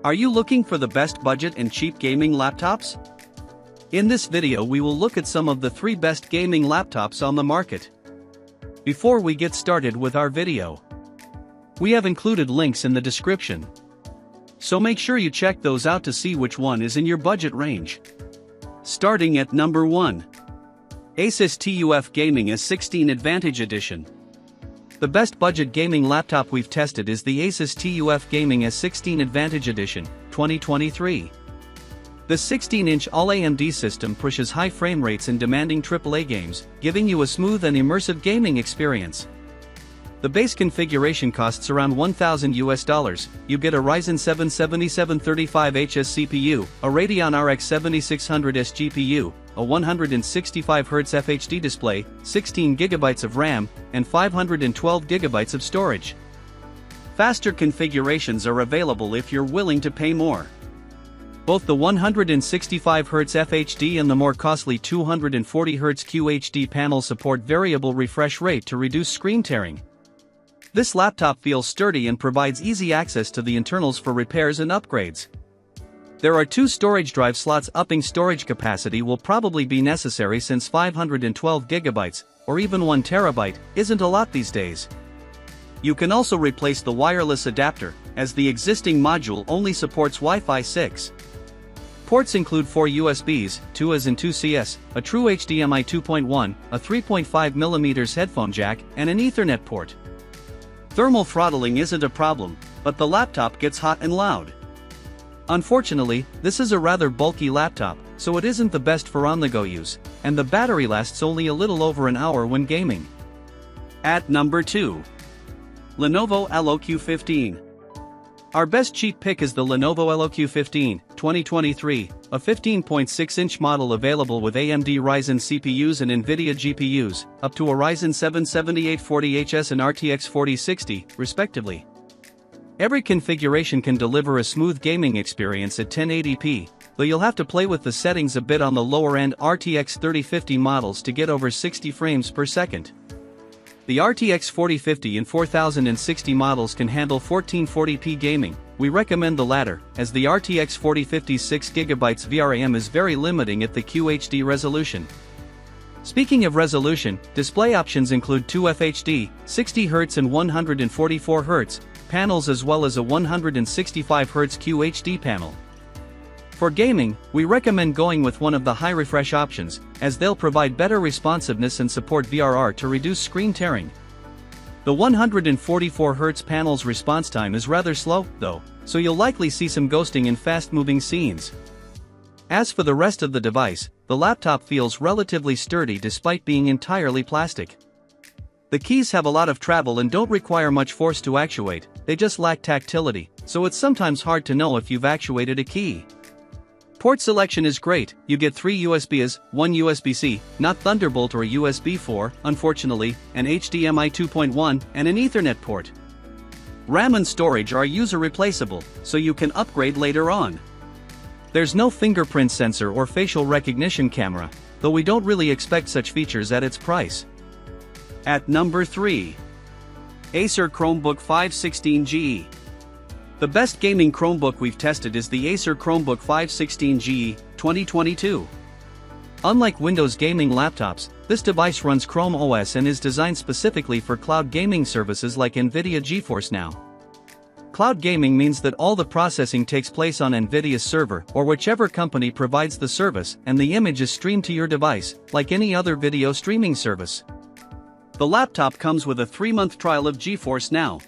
Are you looking for the best budget and cheap gaming laptops? In this video we will look at some of the 3 best gaming laptops on the market. Before we get started with our video, we have included links in the description, so make sure you check those out to see which one is in your budget range. Starting at number 1. Asus TUF Gaming S16 Advantage Edition. The best budget gaming laptop we've tested is the Asus TUF Gaming S16 Advantage Edition, 2023. The 16-inch all-AMD system pushes high frame rates in demanding AAA games, giving you a smooth and immersive gaming experience. The base configuration costs around $1,000. You get a Ryzen 7 7735HS CPU, a Radeon RX 7600S GPU, a 165Hz FHD display, 16GB of RAM, and 512GB of storage. Faster configurations are available if you're willing to pay more. Both the 165Hz FHD and the more costly 240Hz QHD panel support variable refresh rate to reduce screen tearing. This laptop feels sturdy and provides easy access to the internals for repairs and upgrades. There are 2 storage drive slots. Upping storage capacity will probably be necessary since 512GB, or even 1TB, isn't a lot these days. You can also replace the wireless adapter, as the existing module only supports Wi-Fi 6. Ports include 4 USBs, 2 as in 2 CS, a true HDMI 2.1, a 3.5mm headphone jack, and an Ethernet port. Thermal throttling isn't a problem, but the laptop gets hot and loud. Unfortunately, this is a rather bulky laptop, so it isn't the best for on-the-go use, and the battery lasts only a little over an hour when gaming. At number 2. Lenovo EloQ15. Our best cheap pick is the Lenovo EloQ15, 2023, a 15.6-inch model available with AMD Ryzen CPUs and NVIDIA GPUs, up to a Ryzen 7 7840HS and RTX 4060, respectively. Every configuration can deliver a smooth gaming experience at 1080p, though you'll have to play with the settings a bit on the lower-end RTX 3050 models to get over 60 frames per second. The RTX 4050 and 4060 models can handle 1440p gaming. We recommend the latter, as the RTX 4050's 6GB VRAM is very limiting at the QHD resolution. Speaking of resolution, display options include 2 FHD, 60Hz and 144Hz panels as well as a 165Hz QHD panel. For gaming, we recommend going with one of the high refresh options, as they'll provide better responsiveness and support VRR to reduce screen tearing. The 144Hz panel's response time is rather slow, though, so you'll likely see some ghosting in fast-moving scenes. As for the rest of the device, the laptop feels relatively sturdy despite being entirely plastic. The keys have a lot of travel and don't require much force to actuate, they just lack tactility, so it's sometimes hard to know if you've actuated a key. Port selection is great. You get 3 USBs, 1 USB-C, not Thunderbolt or USB 4, unfortunately, an HDMI 2.1, and an Ethernet port. RAM and storage are user replaceable, so you can upgrade later on. There's no fingerprint sensor or facial recognition camera, though we don't really expect such features at its price. At number 3. Acer Chromebook 516GE. The best gaming Chromebook we've tested is the Acer Chromebook 516GE, 2022. Unlike Windows gaming laptops, this device runs Chrome OS and is designed specifically for cloud gaming services like NVIDIA GeForce Now. Cloud gaming means that all the processing takes place on NVIDIA's server or whichever company provides the service, and the image is streamed to your device, like any other video streaming service. The laptop comes with a 3-month trial of GeForce Now.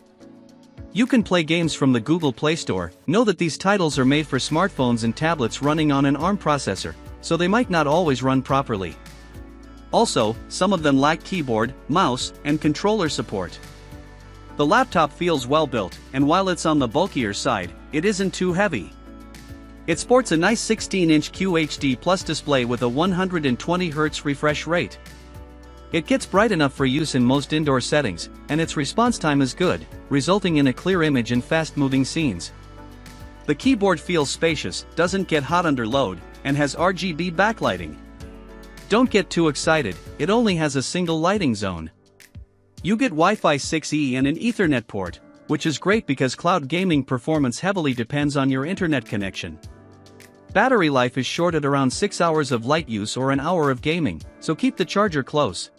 You can play games from the Google Play Store. Know that these titles are made for smartphones and tablets running on an ARM processor, so they might not always run properly. Also, some of them lack keyboard, mouse, and controller support. The laptop feels well built, and while it's on the bulkier side, it isn't too heavy. It sports a nice 16-inch QHD Plus display with a 120Hz refresh rate. It gets bright enough for use in most indoor settings, and its response time is good, resulting in a clear image in fast-moving scenes. The keyboard feels spacious, doesn't get hot under load, and has RGB backlighting. Don't get too excited, it only has a single lighting zone. You get Wi-Fi 6E and an Ethernet port, which is great because cloud gaming performance heavily depends on your internet connection. Battery life is short at around 6 hours of light use or an hour of gaming, so keep the charger close.